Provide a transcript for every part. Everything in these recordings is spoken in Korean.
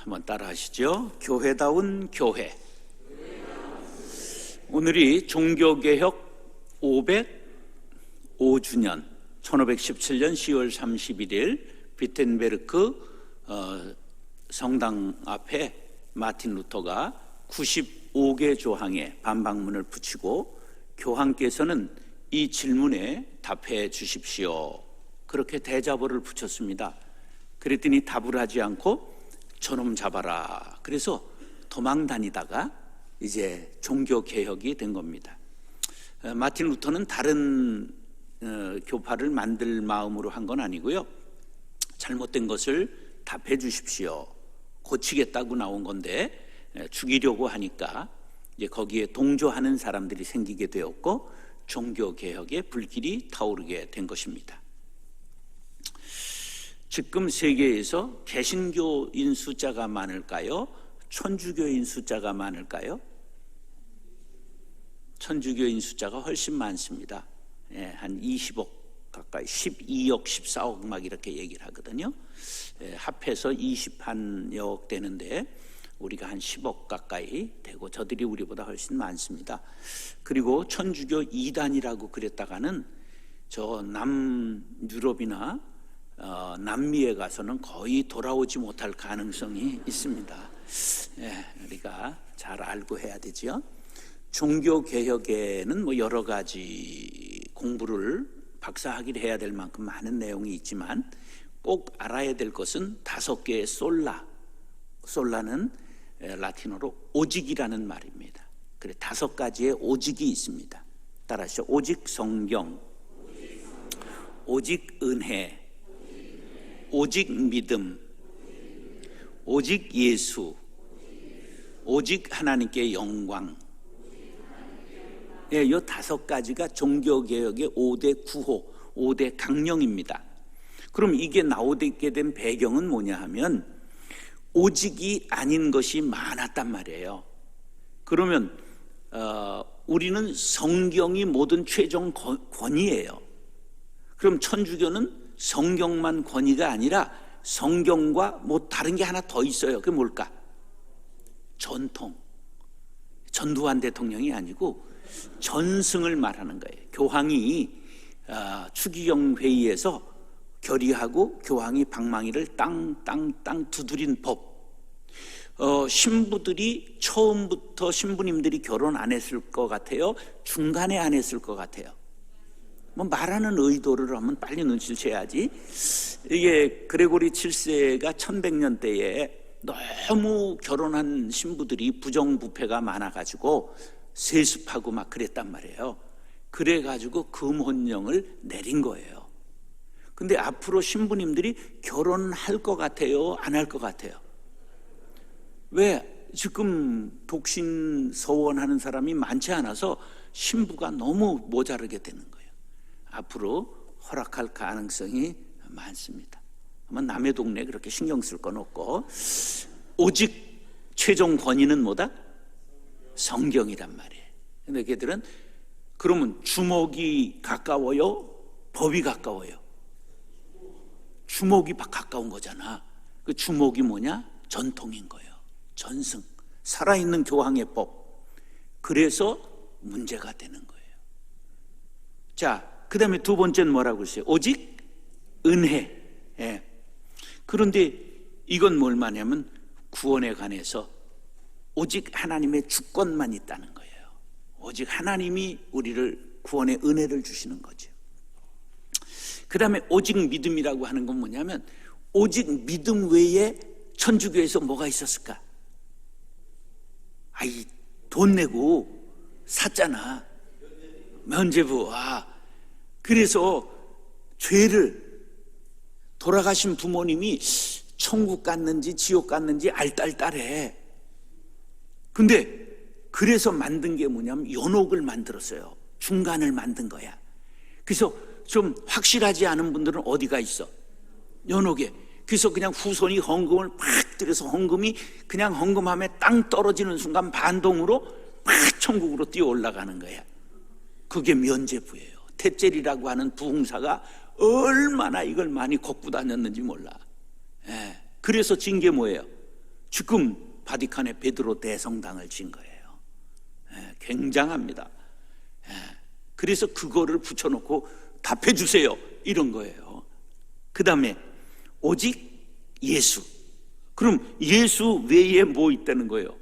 한번 따라 하시죠. 교회다운 교회. 오늘이 종교개혁 505주년 1517년 10월 31일 비텐베르크 성당 앞에 마틴 루터가 95개 조항에 반박문을 붙이고 교황께서는 이 질문에 답해 주십시오. 그렇게 대자보를 붙였습니다. 그랬더니 답을 하지 않고 저놈 잡아라. 그래서 도망 다니다가 이제 종교개혁이 된 겁니다. 마틴 루터는 다른 교파를 만들 마음으로 한 건 아니고요. 잘못된 것을 답해 주십시오. 고치겠다고 나온 건데 죽이려고 하니까 이제 거기에 동조하는 사람들이 생기게 되었고 종교개혁의 불길이 타오르게 된 것입니다. 지금 세계에서 개신교인 숫자가 많을까요? 천주교인 숫자가 많을까요? 천주교인 숫자가 훨씬 많습니다. 한 20억 가까이, 12억, 14억 막 이렇게 얘기를 하거든요. 합해서 20억 되는데 우리가 한 10억 가까이 되고 저들이 우리보다 훨씬 많습니다. 그리고 천주교 이단이라고 그랬다가는 저 남유럽이나 남미에 가서는 거의 돌아오지 못할 가능성이 있습니다. 우리가 잘 알고 해야 되죠. 종교개혁에는 뭐 여러 가지 공부를 박사학위를 해야 될 만큼 많은 내용이 있지만 꼭 알아야 될 것은 5개의 솔라는 라틴어로 오직이라는 말입니다. 그래 5가지의 오직이 있습니다. 따라하시죠. 오직 성경, 오직 은혜, 오직 믿음, 오직 예수, 오직 하나님께 영광. 이 5가지가 종교개혁의 5대 구호, 5대 강령입니다. 그럼 이게 나오게 된 배경은 뭐냐 하면 오직이 아닌 것이 많았단 말이에요. 그러면 우리는 성경이 모든 최종 권위예요. 그럼 천주교는 성경만 권위가 아니라 성경과 뭐 다른 게 하나 더 있어요. 그게 뭘까? 전통. 전두환 대통령이 아니고 전승을 말하는 거예요. 교황이 추기경 회의에서 결의하고 교황이 방망이를 땅 두드린 법. 신부들이 처음부터 신부님들이 결혼 안 했을 것 같아요? 중간에 안 했을 것 같아요? 뭐 말하는 의도를 하면 빨리 눈치를 채야지. 이게 그레고리 7세가 1100년대에 너무 결혼한 신부들이 부정부패가 많아가지고 세습하고 막 그랬단 말이에요. 그래가지고 금혼령을 내린 거예요. 근데 앞으로 신부님들이 결혼할 것 같아요? 안 할 것 같아요? 왜? 지금 독신 서원하는 사람이 많지 않아서 신부가 너무 모자르게 되는 거예요. 앞으로 허락할 가능성이 많습니다. 아마 남의 동네에 그렇게 신경 쓸 건 없고 오직 최종 권위는 뭐다? 성경이란 말이에요. 근데 걔들은 그러면 주목이 가까워요? 법이 가까워요? 주목이 가까운 거잖아. 그 주목이 뭐냐? 전통인 거예요. 전승, 살아있는 교황의 법. 그래서 문제가 되는 거예요. 자, 그 다음에 두 번째는 뭐라고 했어요? 오직 은혜. 그런데 이건 뭘 말하냐면 구원에 관해서 오직 하나님의 주권만 있다는 거예요. 오직 하나님이 우리를 구원의 은혜를 주시는 거죠. 그 다음에 오직 믿음이라고 하는 건 뭐냐면 오직 믿음 외에 천주교에서 뭐가 있었을까? 돈 내고 샀잖아. 면죄부. 그래서 죄를 돌아가신 부모님이 천국 갔는지 지옥 갔는지 알딸딸해. 근데 그래서 만든 게 뭐냐면 연옥을 만들었어요. 중간을 만든 거야. 그래서 좀 확실하지 않은 분들은 어디가 있어? 연옥에. 그래서 그냥 후손이 헌금을 팍 들여서 헌금이 그냥 헌금함에 땅 떨어지는 순간 반동으로 팍 천국으로 뛰어 올라가는 거야. 그게 면죄부예요. 탭젤이라고 하는 부흥사가 얼마나 이걸 많이 걷고 다녔는지 몰라. 그래서 진 게 뭐예요? 지금 바티칸에 베드로 대성당을 진 거예요. 굉장합니다. 그래서 그거를 붙여놓고 답해주세요 이런 거예요. 그 다음에 오직 예수. 그럼 예수 외에 뭐 있다는 거예요?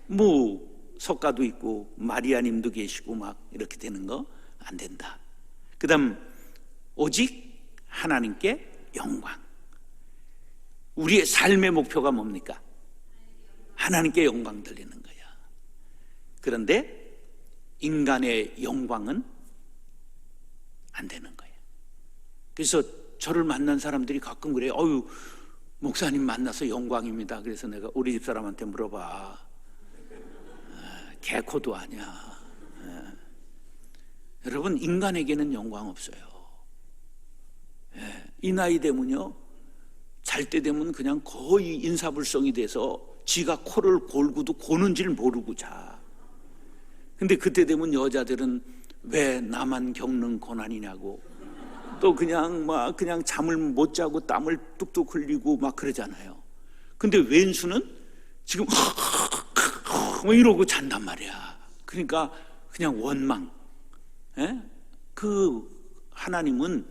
뭐 석가도 있고 마리아님도 계시고 막 이렇게 되는 거 안 된다. 그 다음 오직 하나님께 영광. 우리의 삶의 목표가 뭡니까? 하나님께 영광 돌리는 거야. 그런데 인간의 영광은 안 되는 거예요. 그래서 저를 만난 사람들이 가끔 그래요. 어유 목사님 만나서 영광입니다. 그래서 내가 우리 집 사람한테 물어봐. 개코도 아니야. 여러분, 인간에게는 영광 없어요. 이 나이 되면요, 잘 때 되면 그냥 거의 인사불성이 돼서 지가 코를 골고도 고는 줄 모르고 자. 근데 그때 되면 여자들은 왜 나만 겪는 고난이냐고, 또 그냥 잠을 못 자고 땀을 뚝뚝 흘리고 막 그러잖아요. 근데 왼수는 지금 이러고 잔단 말이야. 그러니까 그냥 원망. 그 하나님은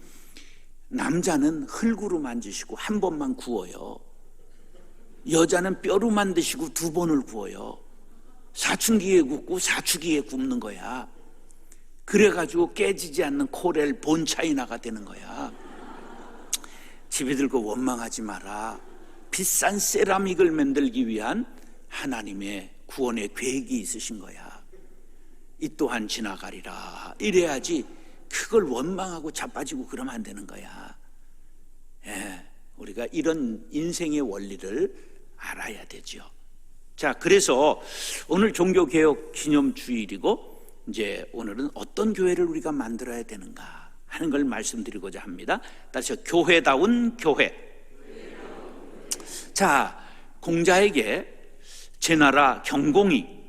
남자는 흙으로 만드시고 한 번만 구워요. 여자는 뼈로 만드시고 두 번을 구워요. 사춘기에 굽고 사추기에 굽는 거야. 그래가지고 깨지지 않는 코렐 본차이나가 되는 거야. 집에 들고 원망하지 마라. 비싼 세라믹을 만들기 위한 하나님의 구원의 계획이 있으신 거야. 이 또한 지나가리라. 이래야지 그걸 원망하고 자빠지고 그러면 안 되는 거야. 우리가 이런 인생의 원리를 알아야 되죠. 자, 그래서 오늘 종교개혁 기념주일이고 이제 오늘은 어떤 교회를 우리가 만들어야 되는가 하는 걸 말씀드리고자 합니다. 다시 교회다운 교회. 자, 공자에게 제 나라 경공이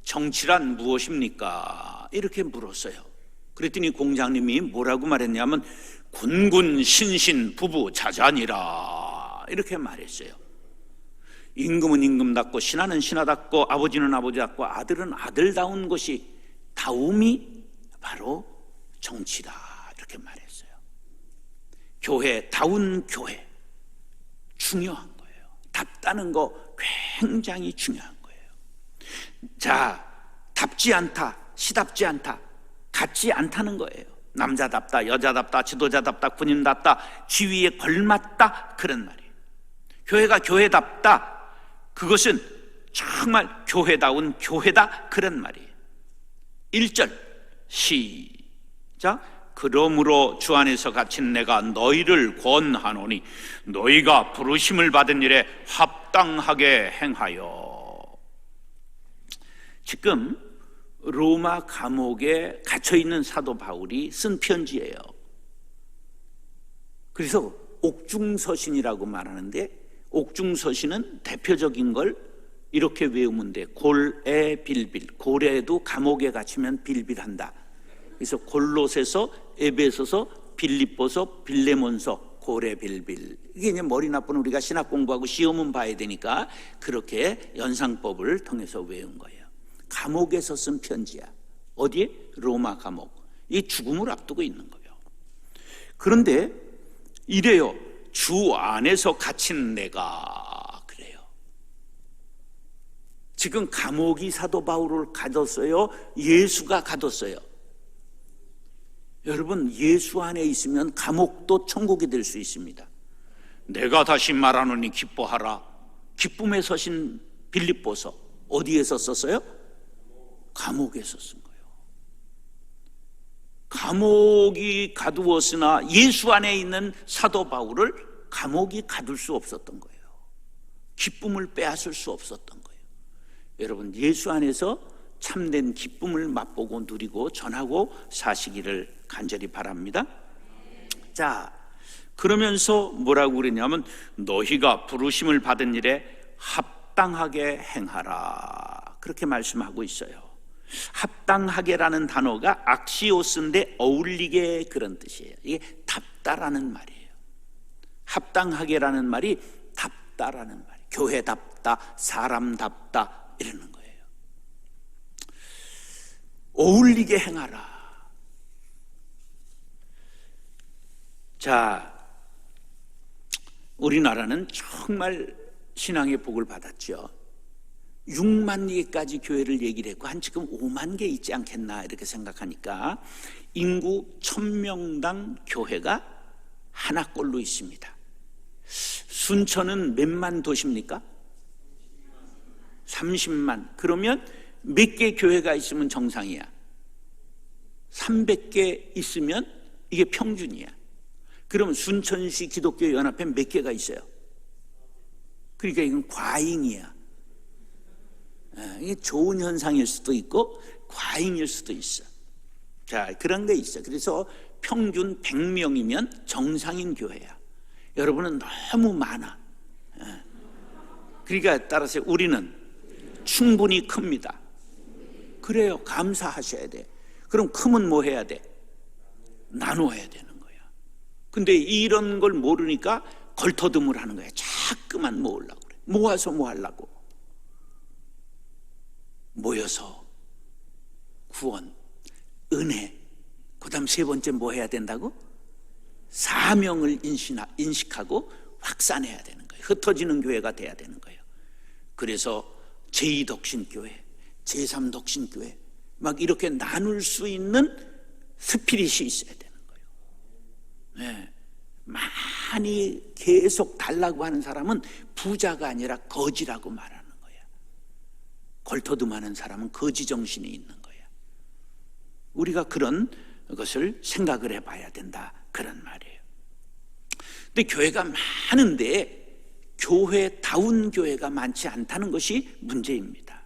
정치란 무엇입니까? 이렇게 물었어요. 그랬더니 공자님이 뭐라고 말했냐면 군군 신신 부부 자자니라 이렇게 말했어요. 임금은 임금답고 신하는 신하답고 아버지는 아버지답고 아들은 아들다운 것이 다움이 바로 정치다 이렇게 말했어요. 교회다운 교회 중요한 거예요. 답다는 거 굉장히 중요한 거예요. 자, 답지 않다, 시답지 않다, 같지 않다는 거예요. 남자답다, 여자답다, 지도자답다, 군인답다, 지위에 걸맞다 그런 말이에요. 교회가 교회답다, 그것은 정말 교회다운 교회다 그런 말이에요. 1절 시작. 그러므로 주 안에서 갇힌 내가 너희를 권하노니 너희가 부르심을 받은 일에 합당하게 행하여. 지금 로마 감옥에 갇혀있는 사도 바울이 쓴 편지예요. 그래서 옥중서신이라고 말하는데 옥중서신은 대표적인 걸 이렇게 외우면 돼. 골에 빌빌. 고래도 감옥에 갇히면 빌빌한다. 그래서 골로새서, 에베소서, 빌립보서, 빌레몬서, 고래 빌빌. 이게 이제 머리 나쁜 우리가 신학 공부하고 시험은 봐야 되니까 그렇게 연상법을 통해서 외운 거예요. 감옥에서 쓴 편지야. 어디에? 로마 감옥. 이 죽음을 앞두고 있는 거예요. 그런데 이래요. 주 안에서 갇힌 내가 그래요. 지금 감옥이 사도 바울을 가뒀어요? 예수가 가뒀어요? 여러분, 예수 안에 있으면 감옥도 천국이 될 수 있습니다. 내가 다시 말하노니 기뻐하라. 기쁨에 서신 빌립보서 어디에서 썼어요? 감옥에서 쓴 거예요. 감옥이 가두었으나 예수 안에 있는 사도 바울을 감옥이 가둘 수 없었던 거예요. 기쁨을 빼앗을 수 없었던 거예요. 여러분, 예수 안에서 참된 기쁨을 맛보고 누리고 전하고 사시기를 간절히 바랍니다. 자, 그러면서 뭐라고 그러냐면 너희가 부르심을 받은 일에 합당하게 행하라 그렇게 말씀하고 있어요. 합당하게라는 단어가 악시오스인데 어울리게 그런 뜻이에요. 이게 답다라는 말이에요. 합당하게라는 말이 답다라는 말이에요. 교회답다, 사람답다 이러는 거예요. 어울리게 행하라. 자, 우리나라는 정말 신앙의 복을 받았죠. 6만 개까지 교회를 얘기를 했고 한 지금 5만 개 있지 않겠나 이렇게 생각하니까 인구 1000명당 교회가 하나꼴로 있습니다. 순천은 몇만 도시입니까? 30만. 그러면 몇 개 교회가 있으면 정상이야? 300개 있으면 이게 평균이야. 그럼 순천시 기독교 연합회 몇 개가 있어요? 그러니까 이건 과잉이야. 이게 좋은 현상일 수도 있고 과잉일 수도 있어. 자, 그런 게 있어. 그래서 평균 100명이면 정상인 교회야. 여러분은 너무 많아. 그러니까 따라서 우리는 충분히 큽니다. 그래요. 감사하셔야 돼. 그럼 크면 뭐 해야 돼? 나눠야 되는 거야. 근데 이런 걸 모르니까 걸터듬을 하는 거야. 자꾸만 모으려고 그래. 모아서 뭐 하려고? 모여서 구원, 은혜, 그 다음 세 번째 뭐 해야 된다고? 사명을 인식하고 확산해야 되는 거예요. 흩어지는 교회가 돼야 되는 거예요. 그래서 제2독신교회, 제3독신교회 막 이렇게 나눌 수 있는 스피릿이 있어야 되는 거예요. 네. 많이 계속 달라고 하는 사람은 부자가 아니라 거지라고 말하는 거야. 걸터듬하는 사람은 거지 정신이 있는 거야. 우리가 그런 것을 생각을 해봐야 된다 그런 말이에요. 근데 교회가 많은데 교회다운 교회가 많지 않다는 것이 문제입니다.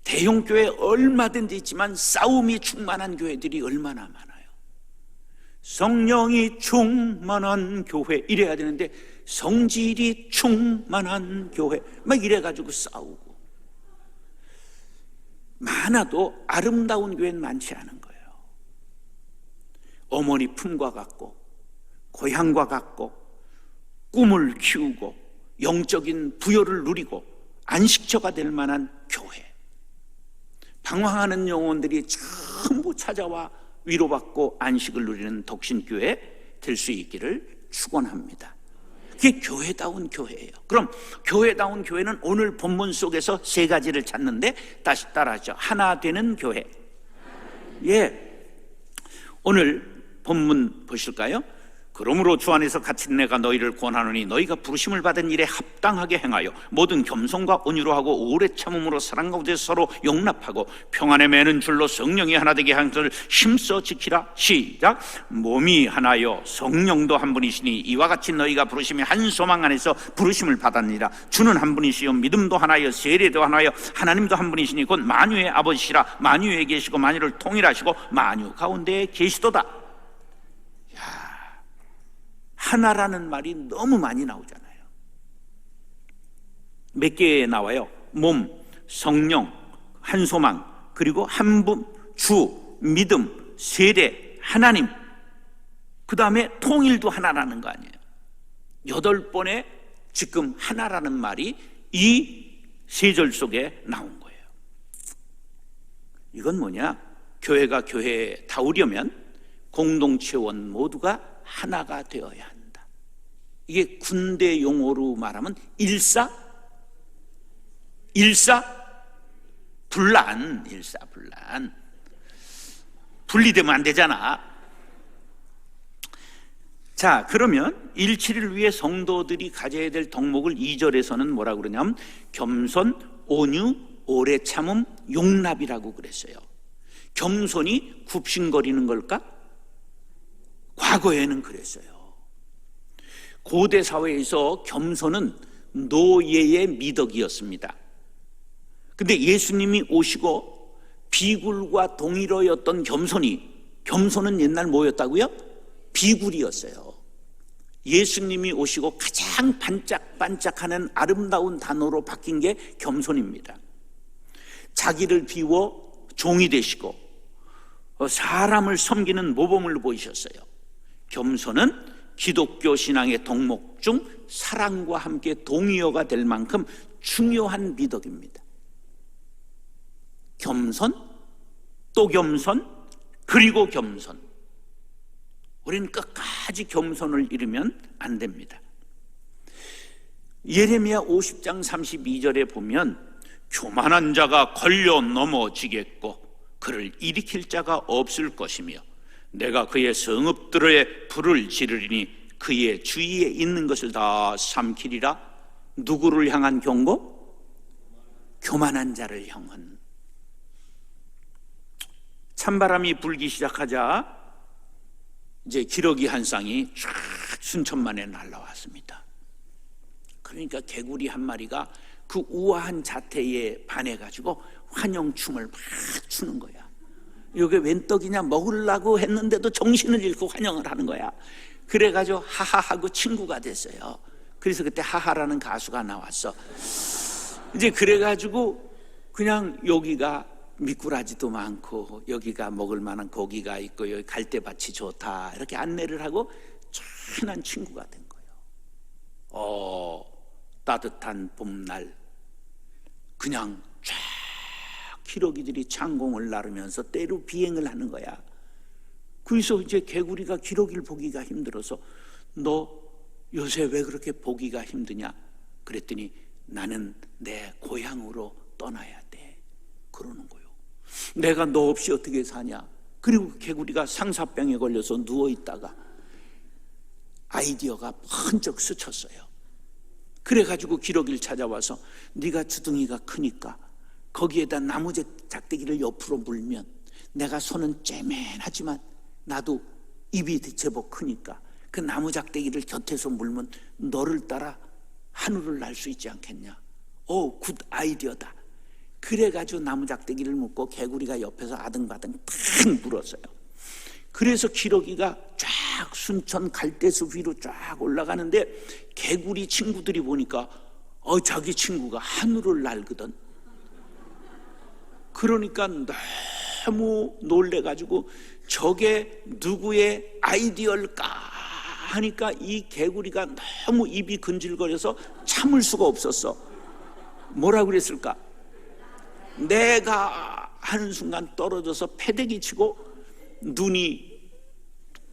대형교회 얼마든지 있지만 싸움이 충만한 교회들이 얼마나 많아요. 성령이 충만한 교회 이래야 되는데 성질이 충만한 교회 막 이래가지고 싸우고, 많아도 아름다운 교회는 많지 않은 거예요. 어머니 품과 같고 고향과 같고 꿈을 키우고 영적인 부여를 누리고 안식처가 될 만한 교회, 방황하는 영혼들이 전부 찾아와 위로받고 안식을 누리는 독신교회 될 수 있기를 축원합니다. 그게 교회다운 교회예요. 그럼 교회다운 교회는 오늘 본문 속에서 세 가지를 찾는데 다시 따라하죠. 하나 되는 교회. 예, 오늘 본문 보실까요? 그러므로 주 안에서 갇힌 내가 너희를 권하노니 너희가 부르심을 받은 일에 합당하게 행하여 모든 겸손과 온유로 하고 오래 참음으로 사랑 가운데 서로 용납하고 평안에 매는 줄로 성령이 하나 되게 하는 것을 힘써 지키라. 시작. 몸이 하나요 성령도 한 분이시니 이와 같이 너희가 부르심이 한 소망 안에서 부르심을 받았느니라. 주는 한 분이시요 믿음도 하나요 세례도 하나요 하나님도 한 분이시니 곧 만유의 아버지시라. 만유에 계시고 만유를 통일하시고 만유 가운데 계시도다. 하나라는 말이 너무 많이 나오잖아요. 몇 개 나와요? 몸, 성령, 한 소망, 그리고 한 분, 주, 믿음, 세례, 하나님, 그 다음에 통일도 하나라는 거 아니에요. 8번에 지금 하나라는 말이 이 세 절 속에 나온 거예요. 이건 뭐냐? 교회가 교회다우려면 공동체원 모두가 하나가 되어야 한다. 이게 군대 용어로 말하면 일사불란. 분리되면 안 되잖아. 자, 그러면 일치를 위해 성도들이 가져야 될 덕목을 2절에서는 뭐라고 그러냐면 겸손, 온유, 오래 참음, 용납이라고 그랬어요. 겸손이 굽신거리는 걸까? 과거에는 그랬어요. 고대 사회에서 겸손은 노예의 미덕이었습니다. 근데 예수님이 오시고 비굴과 동일어였던 겸손은 옛날 뭐였다고요? 비굴이었어요. 예수님이 오시고 가장 반짝반짝하는 아름다운 단어로 바뀐 게 겸손입니다. 자기를 비워 종이 되시고 사람을 섬기는 모범을 보이셨어요. 겸손은 기독교 신앙의 덕목 중 사랑과 함께 동의어가 될 만큼 중요한 미덕입니다. 겸손, 또 겸손, 그리고 겸손. 우리는 끝까지 겸손을 잃으면 안 됩니다. 예레미야 50장 32절에 보면 교만한 자가 걸려 넘어지겠고 그를 일으킬 자가 없을 것이며 내가 그의 성읍들에 불을 지르리니 그의 주위에 있는 것을 다 삼키리라. 누구를 향한 경고? 교만한 자를 향한. 찬바람이 불기 시작하자 이제 기러기 한 쌍이 쫙 순천만에 날라왔습니다. 그러니까 개구리 한 마리가 그 우아한 자태에 반해가지고 환영춤을 막 추는 거야. 이게 웬 떡이냐 먹으려고 했는데도 정신을 잃고 환영을 하는 거야. 그래가지고 하하하고 친구가 됐어요. 그래서 그때 하하라는 가수가 나왔어. 이제 그래가지고 그냥 여기가 미꾸라지도 많고 여기가 먹을 만한 고기가 있고 여기 갈대밭이 좋다 이렇게 안내를 하고 친한 친구가 된 거예요. 따뜻한 봄날 그냥 쫙 기러기들이 창공을 나르면서 때로 비행을 하는 거야. 그래서 이제 개구리가 기러기를 보기가 힘들어서 너 요새 왜 그렇게 보기가 힘드냐? 그랬더니 나는 내 고향으로 떠나야 돼. 그러는 거예요. 내가 너 없이 어떻게 사냐? 그리고 개구리가 상사병에 걸려서 누워있다가 아이디어가 번쩍 스쳤어요. 그래가지고 기러기를 찾아와서 네가 주둥이가 크니까 거기에다 나무 작대기를 옆으로 물면 내가 손은 째맨하지만 나도 입이 제법 크니까 그 나무 작대기를 곁에서 물면 너를 따라 하늘을 날 수 있지 않겠냐? 오, 굿 아이디어다. 그래가지고 나무 작대기를 묶고 개구리가 옆에서 아등바등 탁 물었어요. 그래서 기러기가 쫙 순천 갈대숲 위로 쫙 올라가는데 개구리 친구들이 보니까 자기 친구가 하늘을 날거든. 그러니까 너무 놀래가지고 저게 누구의 아이디어일까 하니까 이 개구리가 너무 입이 근질거려서 참을 수가 없었어. 뭐라고 그랬을까? 내가 하는 순간 떨어져서 패대기 치고 눈이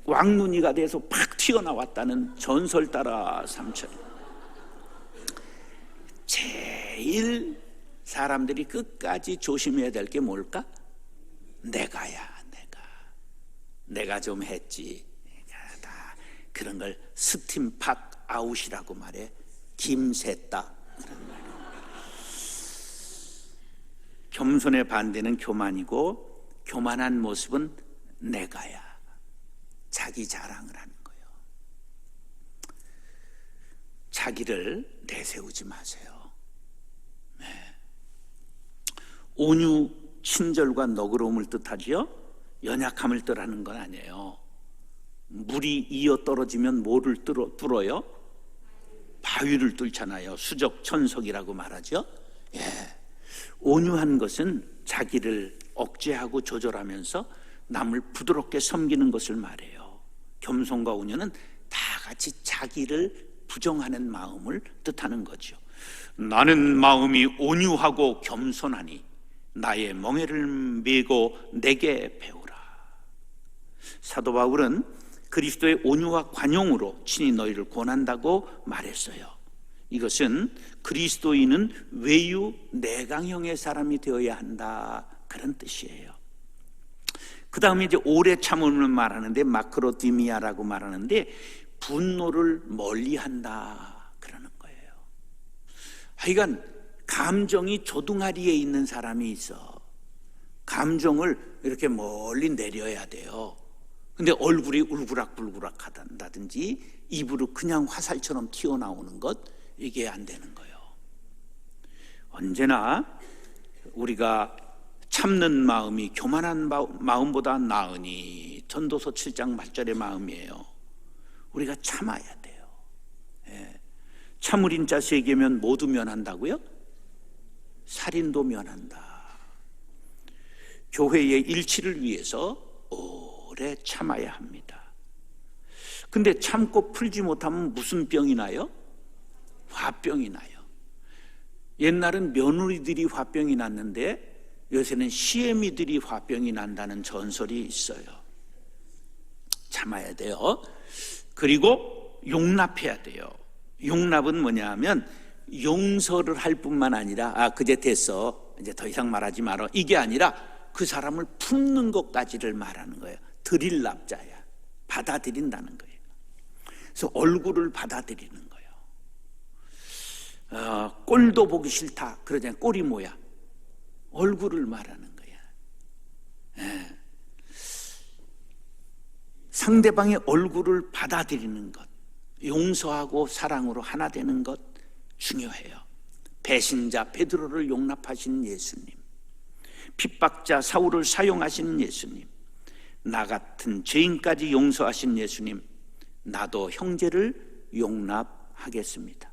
왕눈이가 돼서 팍 튀어나왔다는 전설 따라 삼천. 제일 사람들이 끝까지 조심해야 될 게 뭘까? 내가야. 내가 좀 했지. 내가 다 그런 걸 스팀팍 아웃이라고 말해. 김새다 그런 말. 겸손의 반대는 교만이고 교만한 모습은 내가야. 자기 자랑을 하는 거예요. 자기를 내세우지 마세요. 네. 온유, 친절과 너그러움을 뜻하지요. 연약함을 뜻하는 건 아니에요. 물이 이어 떨어지면 뭐를 뚫어요? 바위를 뚫잖아요. 수적천석이라고 말하죠. 예. 온유한 것은 자기를 억제하고 조절하면서 남을 부드럽게 섬기는 것을 말해요. 겸손과 온유는 다 같이 자기를 부정하는 마음을 뜻하는 거죠. 나는 마음이 온유하고 겸손하니 나의 멍에를 메고 내게 배우라. 사도 바울은 그리스도의 온유와 관용으로 친히 너희를 권한다고 말했어요. 이것은 그리스도인은 외유 내강형의 사람이 되어야 한다 그런 뜻이에요. 그 다음에 이제 오래 참음을 말하는데 마크로디미아라고 말하는데 분노를 멀리한다 그러는 거예요. 하여간 감정이 조둥아리에 있는 사람이 있어. 감정을 이렇게 멀리 내려야 돼요. 근데 얼굴이 울그락불그락 한다든지 입으로 그냥 화살처럼 튀어나오는 것, 이게 안 되는 거예요. 언제나 우리가 참는 마음이 교만한 마음보다 나으니, 전도서 7장 말절의 마음이에요. 우리가 참아야 돼요. 예. 참을인 자 3개면 모두 면한다고요? 살인도 면한다. 교회의 일치를 위해서 오래 참아야 합니다. 근데 참고 풀지 못하면 무슨 병이 나요? 화병이 나요. 옛날은 며느리들이 화병이 났는데 요새는 시애미들이 화병이 난다는 전설이 있어요. 참아야 돼요. 그리고 용납해야 돼요. 용납은 뭐냐 하면 용서를 할 뿐만 아니라 그제 됐어, 이제 더 이상 말하지 마라, 이게 아니라 그 사람을 품는 것까지를 말하는 거예요. 드릴 납자야. 받아들인다는 거예요. 그래서 얼굴을 받아들이는 거예요. 꼴도 보기 싫다 그러잖아요. 꼴이 뭐야? 얼굴을 말하는 거야. 상대방의 얼굴을 받아들이는 것, 용서하고 사랑으로 하나 되는 것 중요해요. 배신자 베드로를 용납하신 예수님, 핍박자 사울을 사용하신 예수님, 나 같은 죄인까지 용서하신 예수님, 나도 형제를 용납하겠습니다.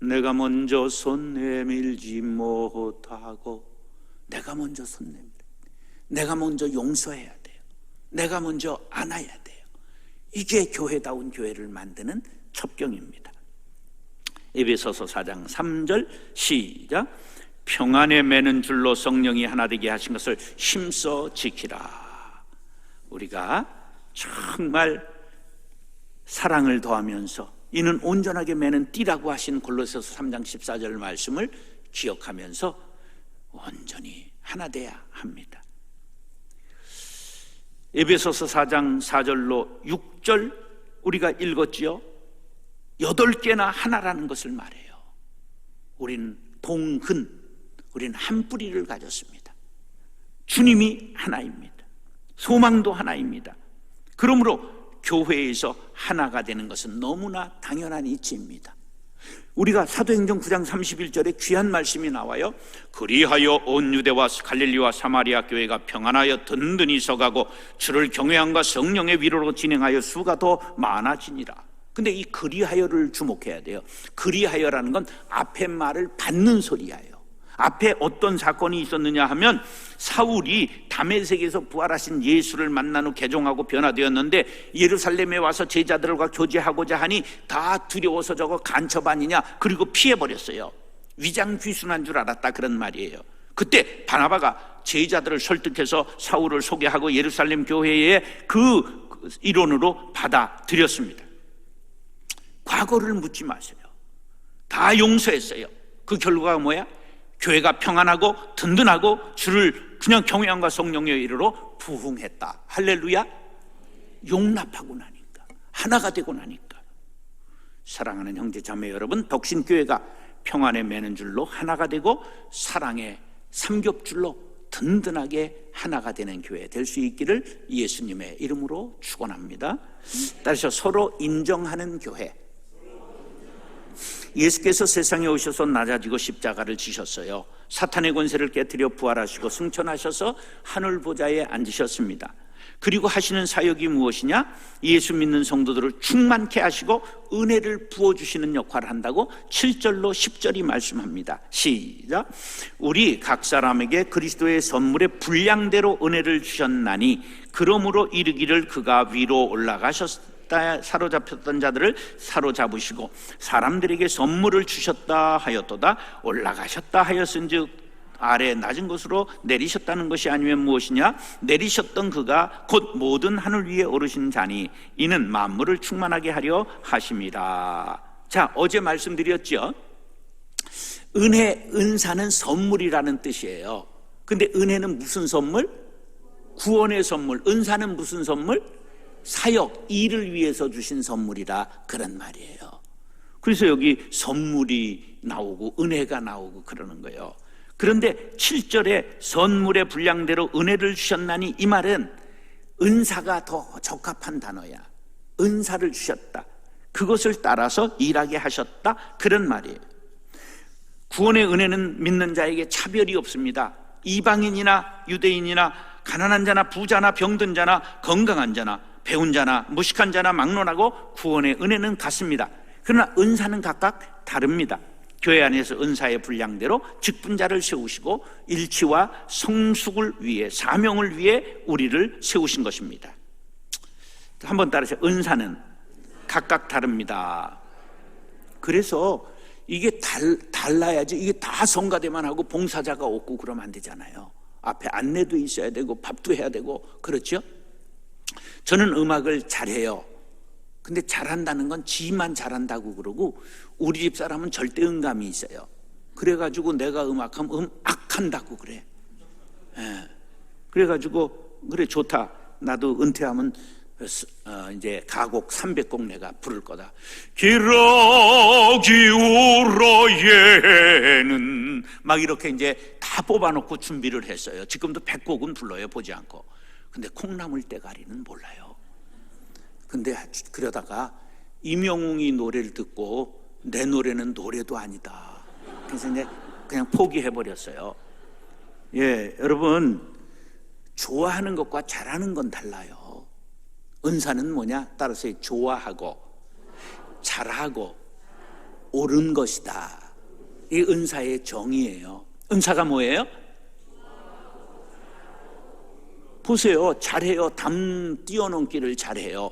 내가 먼저 손 내밀지 못하고, 내가 먼저 손 내밀어, 내가 먼저 용서해야 돼요. 내가 먼저 안아야 돼요. 이게 교회다운 교회를 만드는 첩경입니다. 에베소서 4장 3절 시작. 평안에 매는 줄로 성령이 하나 되게 하신 것을 힘써 지키라. 우리가 정말 사랑을 더하면서 이는 온전하게 매는 띠라고 하신 골로새서 3장 14절 말씀을 기억하면서 온전히 하나 돼야 합니다. 에베소서 4장 4절로 6절 우리가 읽었지요. 8개나 하나라는 것을 말해요. 우린 동근, 우린 한 뿌리를 가졌습니다. 주님이 하나입니다. 소망도 하나입니다. 그러므로 교회에서 하나가 되는 것은 너무나 당연한 이치입니다. 우리가 사도행전 9장 31절에 귀한 말씀이 나와요. 그리하여 온 유대와 갈릴리와 사마리아 교회가 평안하여 든든히 서가고 주를 경외함과 성령의 위로로 진행하여 수가 더 많아지니라. 근데 이 그리하여를 주목해야 돼요. 그리하여라는 건 앞에 말을 받는 소리예요. 앞에 어떤 사건이 있었느냐 하면 사울이 다메섹에서 부활하신 예수를 만난 후 개종하고 변화되었는데 예루살렘에 와서 제자들과 교제하고자 하니 다 두려워서 저거 간첩 아니냐, 그리고 피해버렸어요. 위장귀순한 줄 알았다, 그런 말이에요. 그때 바나바가 제자들을 설득해서 사울을 소개하고 예루살렘 교회에 그 일원으로 받아들였습니다. 과거를 묻지 마세요. 다 용서했어요. 그 결과가 뭐야? 교회가 평안하고 든든하고 주를 그냥 경외함과 성령의 이르로 부흥했다. 할렐루야. 용납하고 나니까, 하나가 되고 나니까. 사랑하는 형제 자매 여러분, 덕신교회가 평안에 매는 줄로 하나가 되고 사랑의 삼겹줄로 든든하게 하나가 되는 교회 될 수 있기를 예수님의 이름으로 축원합니다. 따라서 서로 인정하는 교회. 예수께서 세상에 오셔서 낮아지고 십자가를 지셨어요. 사탄의 권세를 깨뜨려 부활하시고 승천하셔서 하늘 보좌에 앉으셨습니다. 그리고 하시는 사역이 무엇이냐? 예수 믿는 성도들을 충만케 하시고 은혜를 부어주시는 역할을 한다고 7절로 10절이 말씀합니다. 시작. 우리 각 사람에게 그리스도의 선물의 분량대로 은혜를 주셨나니 그러므로 이르기를 그가 위로 올라가셨다. 사로잡혔던 자들을 사로잡으시고 사람들에게 선물을 주셨다 하였도다. 올라가셨다 하였은즉 아래 낮은 곳으로 내리셨다는 것이 아니면 무엇이냐? 내리셨던 그가 곧 모든 하늘 위에 오르신 자니 이는 만물을 충만하게 하려 하심이라. 자, 어제 말씀드렸죠. 은사는 선물이라는 뜻이에요. 근데 은혜는 무슨 선물? 구원의 선물. 은사는 무슨 선물? 사역, 일을 위해서 주신 선물이라, 그런 말이에요. 그래서 여기 선물이 나오고 은혜가 나오고 그러는 거예요. 그런데 7절에 선물의 분량대로 은혜를 주셨나니, 이 말은 은사가 더 적합한 단어야. 은사를 주셨다, 그것을 따라서 일하게 하셨다, 그런 말이에요. 구원의 은혜는 믿는 자에게 차별이 없습니다. 이방인이나 유대인이나 가난한 자나 부자나 병든 자나 건강한 자나 배운 자나 무식한 자나 막론하고 구원의 은혜는 같습니다. 그러나 은사는 각각 다릅니다. 교회 안에서 은사의 분량대로 직분자를 세우시고 일치와 성숙을 위해, 사명을 위해 우리를 세우신 것입니다. 한번 따라서, 은사는 각각 다릅니다. 그래서 이게 달라야지. 이게 다 성가대만 하고 봉사자가 없고 그러면 안 되잖아요. 앞에 안내도 있어야 되고 밥도 해야 되고. 그렇죠? 저는 음악을 잘해요. 근데 잘한다는 건 지만 잘한다고 그러고 우리 집 사람은 절대 음감이 있어요. 그래가지고 내가 음악하면 악한다고 그래. 예. 그래가지고 그래 좋다. 나도 은퇴하면 이제 가곡 300곡 내가 부를 거다. 기러기 울어예는 막 이렇게 이제 다 뽑아놓고 준비를 했어요. 지금도 100곡은 불러요. 보지 않고. 근데 콩나물 대가리는 몰라요. 근데 그러다가 임영웅이 노래를 듣고 내 노래는 노래도 아니다. 그래서 이제 그냥 포기해버렸어요. 예, 여러분 좋아하는 것과 잘하는 건 달라요. 은사는 뭐냐? 따라서 좋아하고 잘하고 옳은 것이다. 이 은사의 정의예요. 은사가 뭐예요? 보세요. 잘해요. 담 뛰어넘기를 잘해요.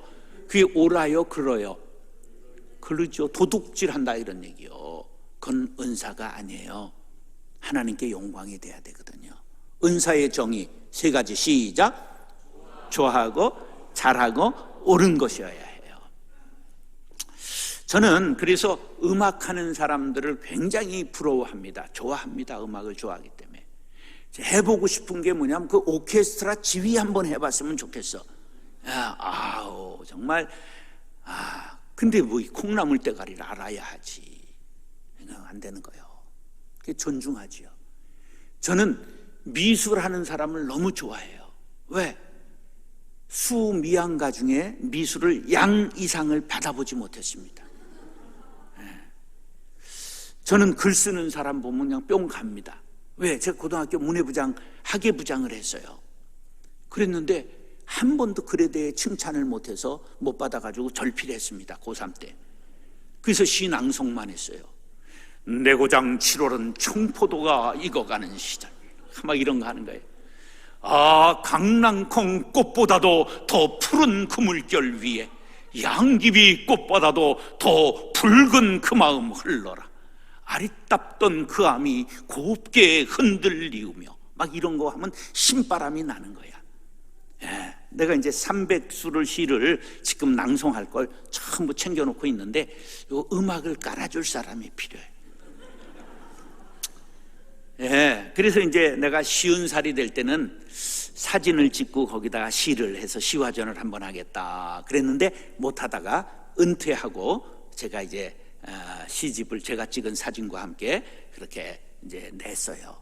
그게 옳아요? 그러요? 그러죠. 도둑질한다 이런 얘기요. 그건 은사가 아니에요. 하나님께 영광이 돼야 되거든요. 은사의 정의 3가지 시작. 좋아하고 잘하고 옳은 것이어야 해요. 저는 그래서 음악하는 사람들을 굉장히 부러워합니다. 좋아합니다. 음악을 좋아하기 때문에. 해보고 싶은 게 뭐냐면 그 오케스트라 지휘 한번 해봤으면 좋겠어. 아우 정말 근데 뭐 콩나물 대가리를 알아야 하지. 안 되는 거예요. 그게 존중하지요. 저는 미술하는 사람을 너무 좋아해요. 왜? 수미양가 중에 미술을 양 이상을 받아보지 못했습니다. 저는 글 쓰는 사람 보면 그냥 뿅 갑니다. 왜? 제가 고등학교 문예부장, 학예부장을 했어요. 그랬는데 한 번도 글에 대해 칭찬을 못해서 못 받아가지고 절필했습니다. 고3 때. 그래서 시 낭송만 했어요. 내 고장 7월은 청포도가 익어가는 시절. 막 이런 거 하는 거예요. 강낭콩 꽃보다도 더 푸른 그 물결 위에 양귀비 꽃보다도 더 붉은 그 마음 흘러라. 아리따던 그 암이 곱게 흔들리우며 막 이런 거 하면 신바람이 나는 거야. 예, 내가 이제 300수를 시를 지금 낭송할 걸 전부 챙겨놓고 있는데 요 음악을 깔아줄 사람이 필요해. 예, 그래서 이제 내가 50살이 될 때는 사진을 찍고 거기다가 시를 해서 시화전을 한번 하겠다 그랬는데 못하다가 은퇴하고 제가 이제 시집을 제가 찍은 사진과 함께 그렇게 이제 냈어요.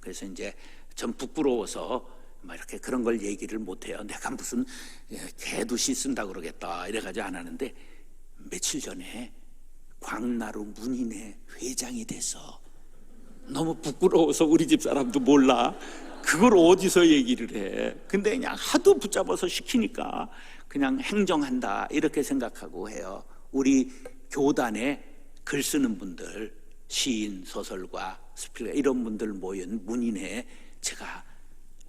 그래서 이제 전 부끄러워서 막 이렇게 그런 걸 얘기를 못해요. 내가 무슨 개도 시 쓴다 그러겠다 이래가지고 안 하는데 며칠 전에 광나루 문인회 회장이 돼서 너무 부끄러워서 우리 집 사람도 몰라. 그걸 어디서 얘기를 해. 근데 그냥 하도 붙잡아서 시키니까 그냥 행정한다 이렇게 생각하고 해요. 우리 교단에 글 쓰는 분들, 시인, 소설가, 스필가 이런 분들 모인 문인회 제가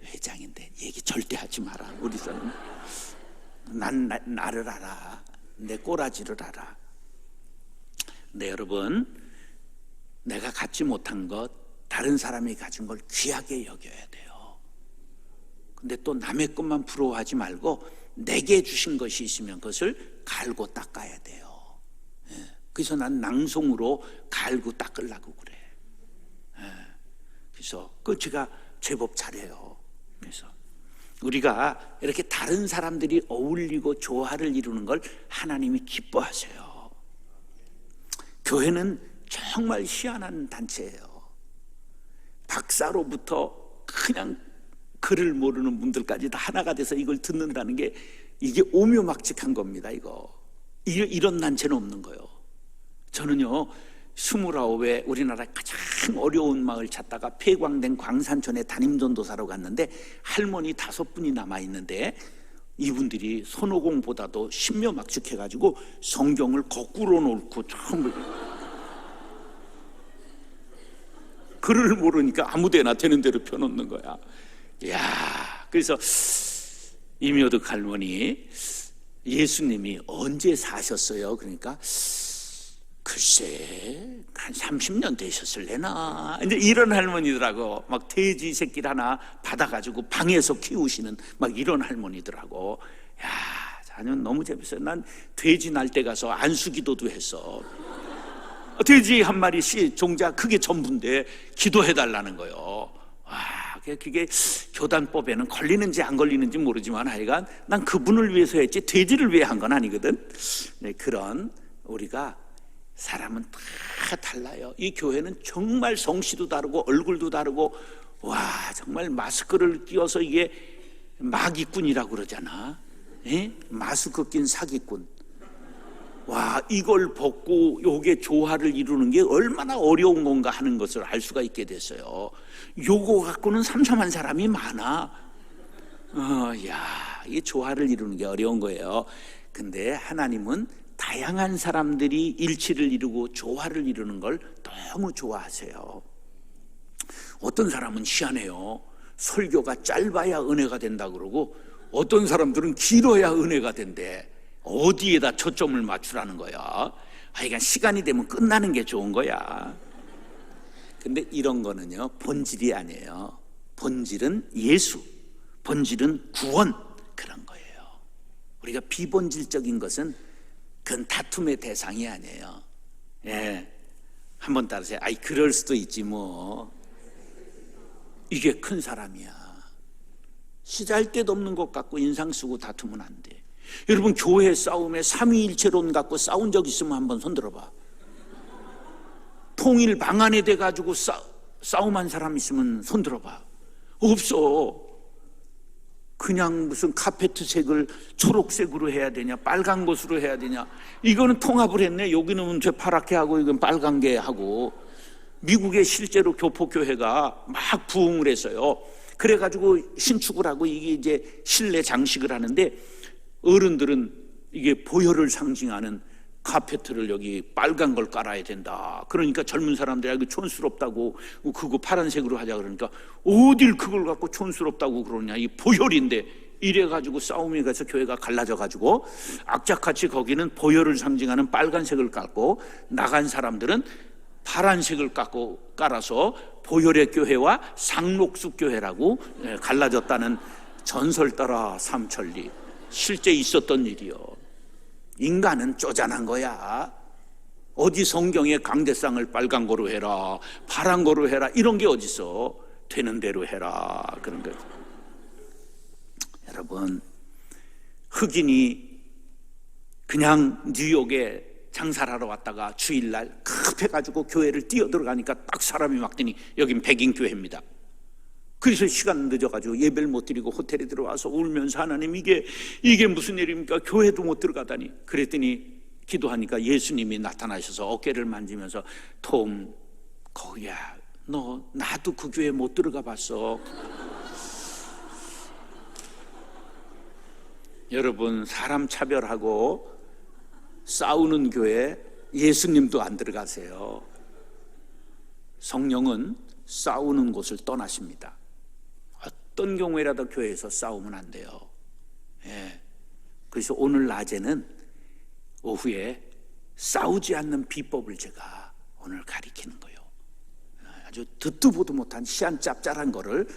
회장인데 얘기 절대 하지 마라. 우리 사람 나를 알아. 내 꼬라지를 알아. 네, 여러분 내가 갖지 못한 것 다른 사람이 가진 걸 귀하게 여겨야 돼요. 근데 또 남의 것만 부러워하지 말고 내게 주신 것이 있으면 그것을 갈고 닦아야 돼요. 그래서 난 낭송으로 갈고 닦으려고 그래. 그래서 그 제가 제법 잘해요. 그래서 우리가 이렇게 다른 사람들이 어울리고 조화를 이루는 걸 하나님이 기뻐하세요. 교회는 정말 희한한 단체예요. 박사로부터 그냥 글을 모르는 분들까지 다 하나가 돼서 이걸 듣는다는 게 이게 오묘막직한 겁니다. 이런 단체는 없는 거예요. 저는요 29에 우리나라 가장 어려운 마을 찾다가 폐광된 광산촌에 담임전도사로 갔는데 할머니 5분이 남아있는데 이분들이 손오공보다도 신묘막직해가지고 성경을 거꾸로 놓고 처음 글을 모르니까 아무데나 되는 대로 펴놓는 거야. 이야, 그래서 이묘득 할머니 예수님이 언제 사셨어요? 그러니까 글쎄 한 30년 되셨을래나. 이제 이런 할머니들하고 막 돼지 새끼를 하나 받아가지고 방에서 키우시는 막 이런 할머니들하고, 야, 자녀는 너무 재밌어요. 난 돼지 날 때 가서 안수기도도 했어. 돼지 한 마리씩 종자 그게 전부인데 기도해달라는 거예요. 와, 그게 교단법에는 걸리는지 안 걸리는지 모르지만 하여간 난 그분을 위해서 했지 돼지를 위해 한 건 아니거든. 네, 그런 우리가 사람은 다 달라요. 이 교회는 정말 성씨도 다르고 얼굴도 다르고, 와, 정말 마스크를 끼워서 이게 마기꾼이라고 그러잖아. 예? 마스크 낀 사기꾼. 와, 이걸 벗고 요게 조화를 이루는 게 얼마나 어려운 건가 하는 것을 알 수가 있게 됐어요. 요거 갖고는 삼삼한 사람이 많아. 야, 이 조화를 이루는 게 어려운 거예요. 근데 하나님은 다양한 사람들이 일치를 이루고 조화를 이루는 걸 너무 좋아하세요. 어떤 사람은 희한해요. 설교가 짧아야 은혜가 된다 그러고 어떤 사람들은 길어야 은혜가 된대. 어디에다 초점을 맞추라는 거야. 하여간 시간이 되면 끝나는 게 좋은 거야. 근데 이런 거는요, 본질이 아니에요. 본질은 예수, 본질은 구원, 그런 거예요. 우리가 비본질적인 것은 그건 다툼의 대상이 아니에요. 예, 한번 따라하세요. 아이, 그럴 수도 있지 뭐. 이게 큰 사람이야. 시잘데도 없는 것 갖고 인상 쓰고 다투면 안 돼. 여러분, 교회 싸움에 삼위일체론 갖고 싸운 적 있으면 한번 손들어봐. 통일 방안에 돼 가지고 싸움한 사람 있으면 손들어봐. 없어. 그냥 무슨 카페트색을 초록색으로 해야 되냐, 빨간 것으로 해야 되냐, 이거는 통합을 했네. 여기는 저 파랗게 하고 이건 빨간 게 하고. 미국에 실제로 교포교회가 막 부흥을 했어요. 그래가지고 신축을 하고 이게 이제 실내 장식을 하는데, 어른들은 이게 보혈을 상징하는 카페트를 여기 빨간 걸 깔아야 된다. 그러니까 젊은 사람들이 이거 촌스럽다고 그거 파란색으로 하자 그러니까 어딜 그걸 갖고 촌스럽다고 그러냐, 이 보혈인데. 이래가지고 싸움이 가서 교회가 갈라져가지고 악착같이 거기는 보혈을 상징하는 빨간색을 깔고 나간 사람들은 파란색을 깔아서 보혈의 교회와 상록수 교회라고 갈라졌다는 전설 따라 삼천리. 실제 있었던 일이요. 인간은 쪼잔한 거야. 어디 성경에 강대상을 빨간 거로 해라, 파란 거로 해라, 이런 게 어딨어. 되는 대로 해라, 그런 거죠. 여러분, 흑인이 그냥 뉴욕에 장사를 하러 왔다가 주일날 급해가지고 교회를 뛰어들어가니까 딱 사람이 막더니 여긴 백인 교회입니다. 그래서 시간 늦어가지고 예배를 못 드리고 호텔에 들어와서 울면서, 하나님 이게 무슨 일입니까? 교회도 못 들어가다니. 그랬더니 기도하니까 예수님이 나타나셔서 어깨를 만지면서, 톰, 거기야, 너 나도 그 교회 못 들어가 봤어. 여러분, 사람 차별하고 싸우는 교회 예수님도 안 들어가세요. 성령은 싸우는 곳을 떠나십니다. 어떤 경우에라도 교회에서 싸우면 안 돼요. 예. 그래서 오늘 낮에는 오후에 싸우지 않는 비법을 제가 오늘 가리키는 거예요. 아주 듣도 보도 못한 희한 짭짤한 거를,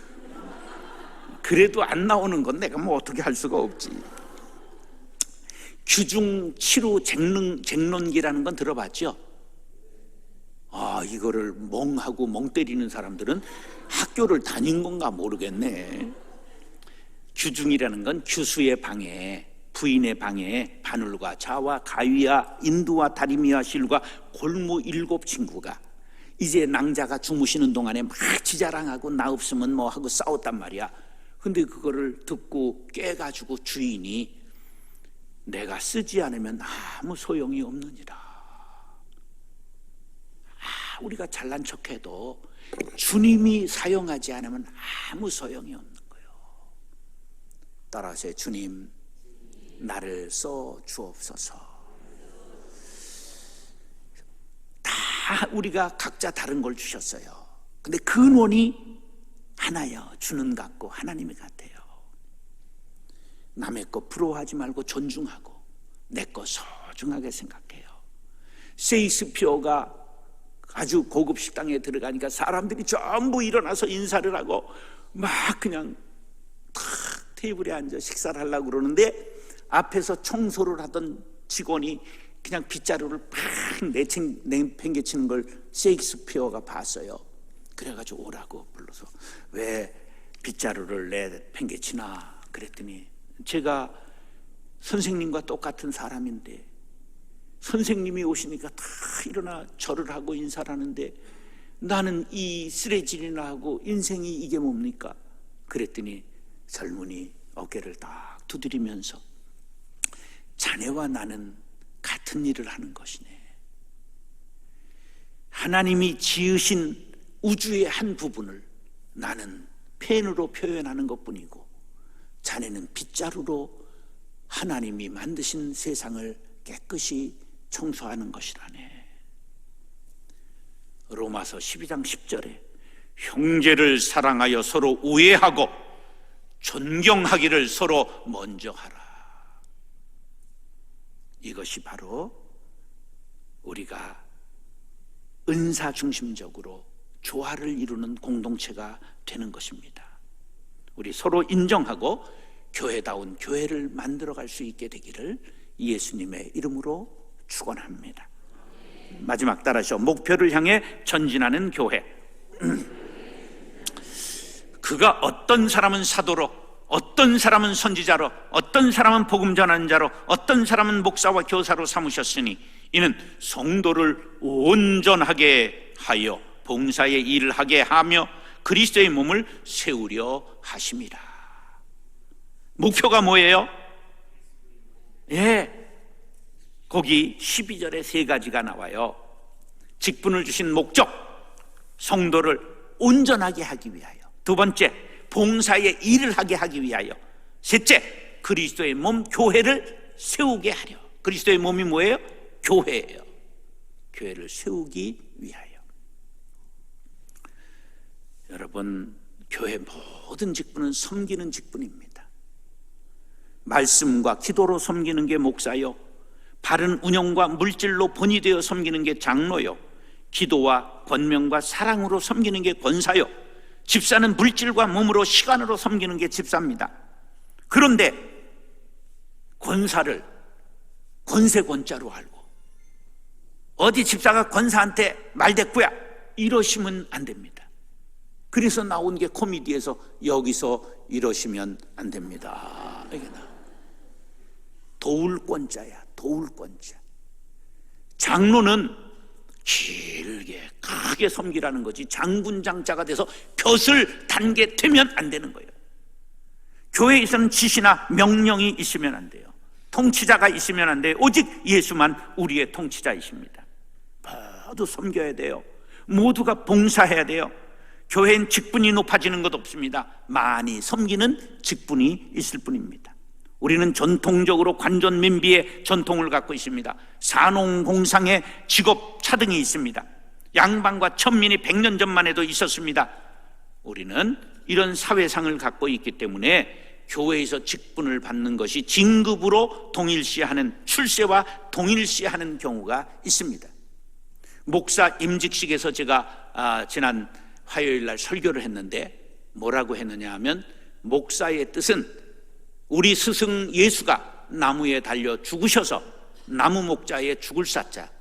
그래도 안 나오는 건 내가 뭐 어떻게 할 수가 없지. 규중 치루 쟁론기라는 건 들어봤죠? 이거를 멍하고 멍 때리는 사람들은 학교를 다닌 건가 모르겠네. 규중이라는 건 규수의 방에, 부인의 방에 바늘과 자와 가위와 인두와 다리미와 실과 골무 7 친구가 이제 낭자가 주무시는 동안에 막 지자랑하고 나 없으면 뭐 하고 싸웠단 말이야. 근데 그거를 듣고 깨가지고 주인이, 내가 쓰지 않으면 아무 소용이 없느니라. 우리가 잘난 척해도 주님이 사용하지 않으면 아무 소용이 없는 거예요. 따라하세요. 주님, 나를 써 주옵소서. 다 우리가 각자 다른 걸 주셨어요. 근데 근원이 하나요. 주는 같고 하나님이 같아요. 남의 거 부러워하지 말고 존중하고, 내 거 소중하게 생각해요. 셰익스피어가 아주 고급 식당에 들어가니까 사람들이 전부 일어나서 인사를 하고 막 그냥 탁 테이블에 앉아 식사를 하려고 그러는데 앞에서 청소를 하던 직원이 그냥 빗자루를 팍 내팽개치는 걸 셰익스피어가 봤어요. 그래가지고 오라고 불러서 왜 빗자루를 내팽개치나 그랬더니 제가 선생님과 똑같은 사람인데 선생님이 오시니까 다 일어나 절을 하고 인사를 하는데 나는 이 쓰레질이나 하고 인생이 이게 뭡니까? 그랬더니 젊은이 어깨를 딱 두드리면서 자네와 나는 같은 일을 하는 것이네. 하나님이 지으신 우주의 한 부분을 나는 펜으로 표현하는 것뿐이고 자네는 빗자루로 하나님이 만드신 세상을 깨끗이 청소하는 것이라네. 로마서 12장 10절에 형제를 사랑하여 서로 우애하고 존경하기를 서로 먼저 하라. 이것이 바로 우리가 은사 중심적으로 조화를 이루는 공동체가 되는 것입니다. 우리 서로 인정하고 교회다운 교회를 만들어갈 수 있게 되기를 예수님의 이름으로 축원합니다. 마지막 따라서 목표를 향해 전진하는 교회. 그가 어떤 사람은 사도로, 어떤 사람은 선지자로, 어떤 사람은 복음 전하는 자로, 어떤 사람은 목사와 교사로 삼으셨으니 이는 성도를 온전하게 하여 봉사의 일을 하게 하며 그리스도의 몸을 세우려 하심이라. 목표가 뭐예요? 거기 12절에 세 가지가 나와요. 직분을 주신 목적, 성도를 온전하게 하기 위하여. 두 번째, 봉사의 일을 하게 하기 위하여. 셋째, 그리스도의 몸 교회를 세우게 하려. 그리스도의 몸이 뭐예요? 교회예요. 교회를 세우기 위하여. 여러분, 교회 모든 직분은 섬기는 직분입니다. 말씀과 기도로 섬기는 게 목사요, 바른 운영과 물질로 본이 되어 섬기는 게 장로요, 기도와 권면과 사랑으로 섬기는 게 권사요, 집사는 물질과 몸으로 시간으로 섬기는 게 집사입니다. 그런데 권사를 권세권자로 알고 어디 집사가 권사한테 말대꾸야 이러시면 안 됩니다. 그래서 나온 게 코미디에서 여기서 이러시면 안 됩니다. 이게 도울권자야, 도울권자. 장로는 길게 크게 섬기라는 거지 장군장자가 돼서 벼슬 단계 되면 안 되는 거예요. 교회에서는 지시나 명령이 있으면 안 돼요. 통치자가 있으면 안 돼요. 오직 예수만 우리의 통치자이십니다. 모두 섬겨야 돼요. 모두가 봉사해야 돼요. 교회엔 직분이 높아지는 것 없습니다. 많이 섬기는 직분이 있을 뿐입니다. 우리는 전통적으로 관존민비의 전통을 갖고 있습니다. 산농공상의 직업 차등이 있습니다. 양반과 천민이 100년 전만 해도 있었습니다. 우리는 이런 사회상을 갖고 있기 때문에 교회에서 직분을 받는 것이 진급으로 동일시하는, 출세와 동일시하는 경우가 있습니다. 목사 임직식에서 제가 지난 화요일 날 설교를 했는데 뭐라고 했느냐 하면, 목사의 뜻은 우리 스승 예수가 나무에 달려 죽으셔서 나무 목자의 죽을 사자,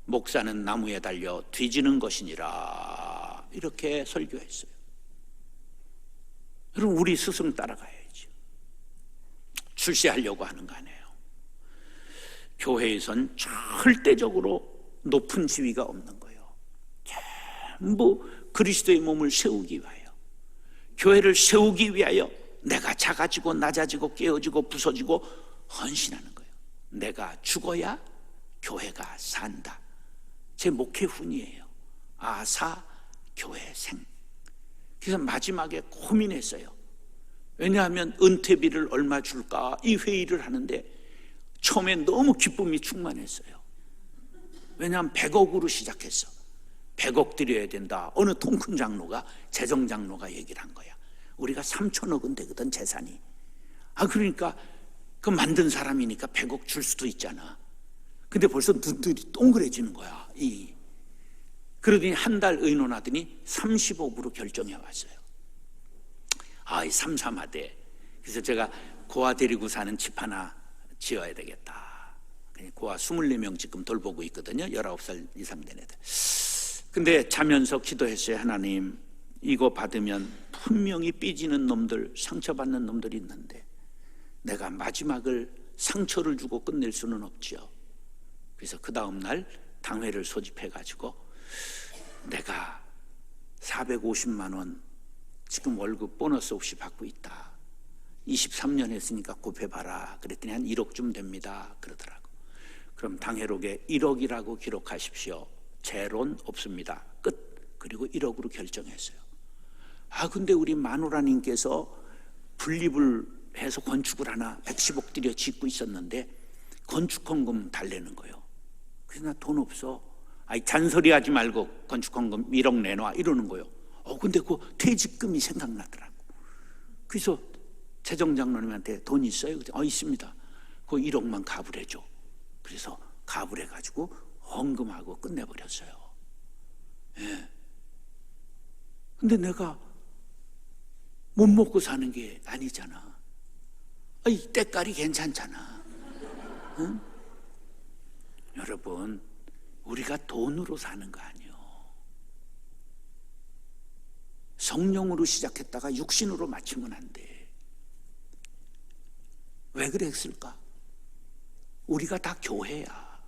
목사는 나무에 달려 뒤지는 것이니라, 이렇게 설교했어요. 여러분, 우리 스승 따라가야죠. 출세하려고 하는 거 아니에요. 교회에선 절대적으로 높은 지위가 없는 거예요. 전부 그리스도의 몸을 세우기 위하여, 교회를 세우기 위하여 내가 작아지고 낮아지고 깨어지고 부서지고 헌신하는 거예요. 내가 죽어야 교회가 산다. 제 목회훈이에요. 아사 교회생. 그래서 마지막에 고민했어요. 왜냐하면 은퇴비를 얼마 줄까 이 회의를 하는데 처음에 너무 기쁨이 충만했어요. 왜냐하면 100억으로 시작했어. 100억 드려야 된다. 어느 통큰 장로가, 재정장로가 얘기를 한 거야. 우리가 3천억은 되거든 재산이. 그러니까 그 만든 사람이니까 100억 줄 수도 있잖아. 근데 벌써 눈들이 동그래지는 거야. 그러더니 한 달 의논하더니 30억으로 결정해 왔어요. 이 삼삼하대. 그래서 제가 고아 데리고 사는 집 하나 지어야 되겠다. 고아 24명 지금 돌보고 있거든요. 19살 이상 된 애들. 근데 자면서 기도했어요. 하나님, 이거 받으면 분명히 삐지는 놈들, 상처받는 놈들이 있는데 내가 마지막을 상처를 주고 끝낼 수는 없지요. 그래서 그 다음날 당회를 소집해가지고 내가 450만 원 지금 월급 보너스 없이 받고 있다. 23년 했으니까 곱해봐라. 그랬더니 한 1억쯤 됩니다. 그러더라고. 그럼 당회록에 1억이라고 기록하십시오. 제론 없습니다. 끝. 그리고 1억으로 결정했어요. 근데 우리 마누라님께서 분립을 해서 건축을 하나 110억 들여 짓고 있었는데 건축헌금 달래는 거예요. 그래서 나 돈 없어. 잔소리 하지 말고 건축헌금 1억 내놔 이러는 거예요. 근데 그 퇴직금이 생각나더라고. 그래서 재정장로님한테 돈 있어요? 있습니다. 그 1억만 갑을 해줘. 그래서 갑을 해가지고 헌금하고 끝내버렸어요. 예. 근데 내가 못 먹고 사는 게 아니잖아. 때깔이 괜찮잖아. 응? 여러분, 우리가 돈으로 사는 거 아니에요. 성령으로 시작했다가 육신으로 마치면 안 돼. 왜 그랬을까? 우리가 다 교회야.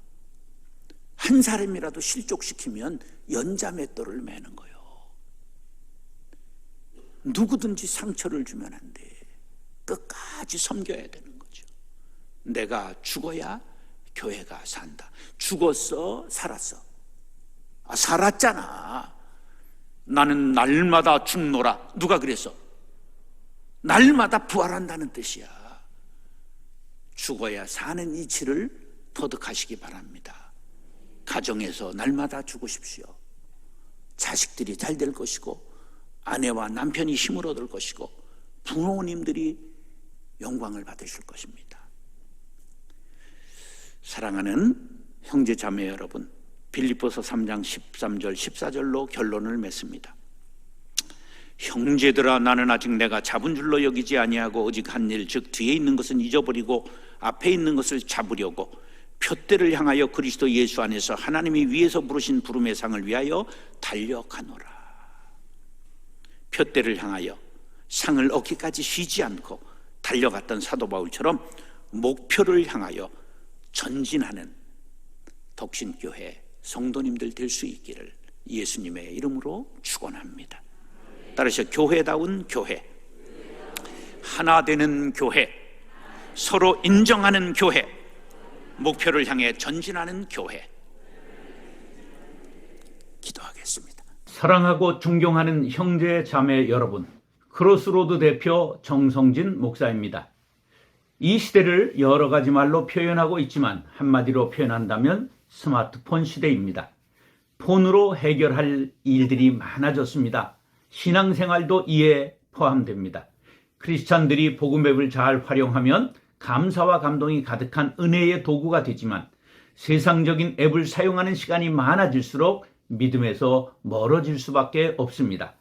한 사람이라도 실족시키면 연자맷돌을 매는 거예요. 누구든지 상처를 주면 안 돼. 끝까지 섬겨야 되는 거죠. 내가 죽어야 교회가 산다. 죽었어? 살았어? 살았잖아. 나는 날마다 죽노라. 누가 그랬어? 날마다 부활한다는 뜻이야. 죽어야 사는 이치를 터득하시기 바랍니다. 가정에서 날마다 죽으십시오. 자식들이 잘 될 것이고 아내와 남편이 힘을 얻을 것이고 부모님들이 영광을 받으실 것입니다. 사랑하는 형제 자매 여러분, 빌립보서 3장 13절 14절로 결론을 맺습니다. 형제들아, 나는 아직 내가 잡은 줄로 여기지 아니하고 오직 한 일, 즉 뒤에 있는 것은 잊어버리고 앞에 있는 것을 잡으려고 표대를 향하여 그리스도 예수 안에서 하나님이 위에서 부르신 부름의 상을 위하여 달려가노라. 표대를 향하여 상을 얻기까지 쉬지 않고 달려갔던 사도 바울처럼 목표를 향하여 전진하는 덕신교회 성도님들 될 수 있기를 예수님의 이름으로 축원합니다. 따라서 교회다운 교회, 하나 되는 교회, 서로 인정하는 교회, 목표를 향해 전진하는 교회. 기도하겠습니다. 사랑하고 존경하는 형제 자매 여러분, 크로스로드 대표 정성진 목사입니다. 이 시대를 여러 가지 말로 표현하고 있지만 한마디로 표현한다면 스마트폰 시대입니다. 폰으로 해결할 일들이 많아졌습니다. 신앙생활도 이에 포함됩니다. 크리스찬들이 복음 앱을 잘 활용하면 감사와 감동이 가득한 은혜의 도구가 되지만 세상적인 앱을 사용하는 시간이 많아질수록 믿음에서 멀어질 수밖에 없습니다.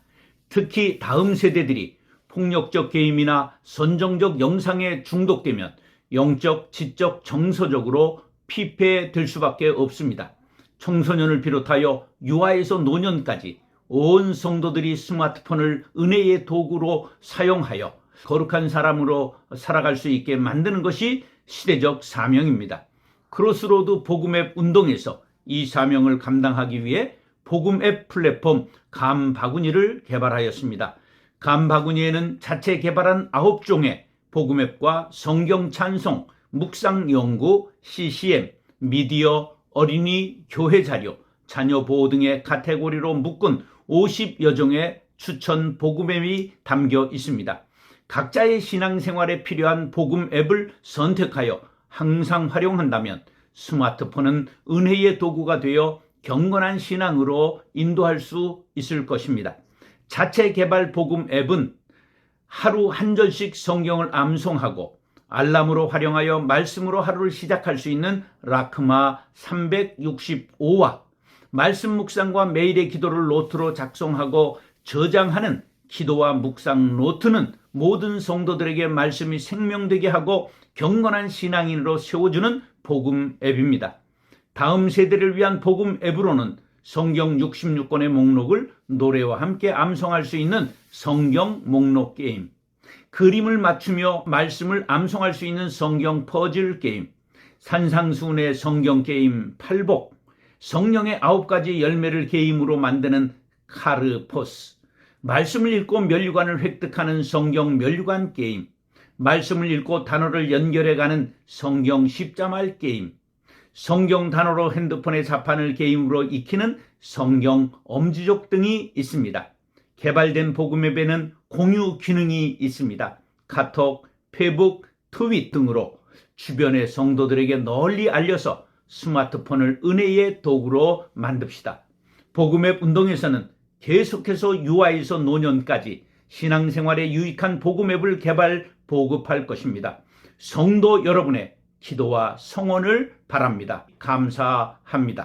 특히 다음 세대들이 폭력적 게임이나 선정적 영상에 중독되면 영적, 지적, 정서적으로 피폐될 수밖에 없습니다. 청소년을 비롯하여 유아에서 노년까지 온 성도들이 스마트폰을 은혜의 도구로 사용하여 거룩한 사람으로 살아갈 수 있게 만드는 것이 시대적 사명입니다. 크로스로드 복음앱 운동에서 이 사명을 감당하기 위해 복음앱 플랫폼 감바구니를 개발하였습니다. 감바구니에는 자체 개발한 9종의 복음앱과 성경 찬송, 묵상 연구, CCM, 미디어, 어린이, 교회 자료, 자녀 보호 등의 카테고리로 묶은 50여 종의 추천 복음앱이 담겨 있습니다. 각자의 신앙생활에 필요한 복음 앱을 선택하여 항상 활용한다면 스마트폰은 은혜의 도구가 되어 경건한 신앙으로 인도할 수 있을 것입니다. 자체 개발 복음 앱은 하루 한 절씩 성경을 암송하고 알람으로 활용하여 말씀으로 하루를 시작할 수 있는 라크마 365와 말씀 묵상과 매일의 기도를 노트로 작성하고 저장하는 기도와 묵상 노트는 모든 성도들에게 말씀이 생명되게 하고 경건한 신앙인으로 세워주는 복음 앱입니다. 다음 세대를 위한 복음 앱으로는 성경 66권의 목록을 노래와 함께 암송할 수 있는 성경 목록 게임, 그림을 맞추며 말씀을 암송할 수 있는 성경 퍼즐 게임, 산상수훈의 성경 게임 팔복, 성령의 9가지 열매를 게임으로 만드는 카르포스, 말씀을 읽고 면류관을 획득하는 성경 면류관 게임, 말씀을 읽고 단어를 연결해가는 성경 십자말 게임, 성경 단어로 핸드폰의 자판을 게임으로 익히는 성경 엄지족 등이 있습니다. 개발된 복음 앱에는 공유 기능이 있습니다. 카톡, 페북, 트윗 등으로 주변의 성도들에게 널리 알려서 스마트폰을 은혜의 도구로 만듭시다. 복음 앱 운동에서는 계속해서 유아에서 노년까지 신앙생활에 유익한 복음 앱을 개발, 보급할 것입니다. 성도 여러분의 기도와 성원을 바랍니다. 감사합니다.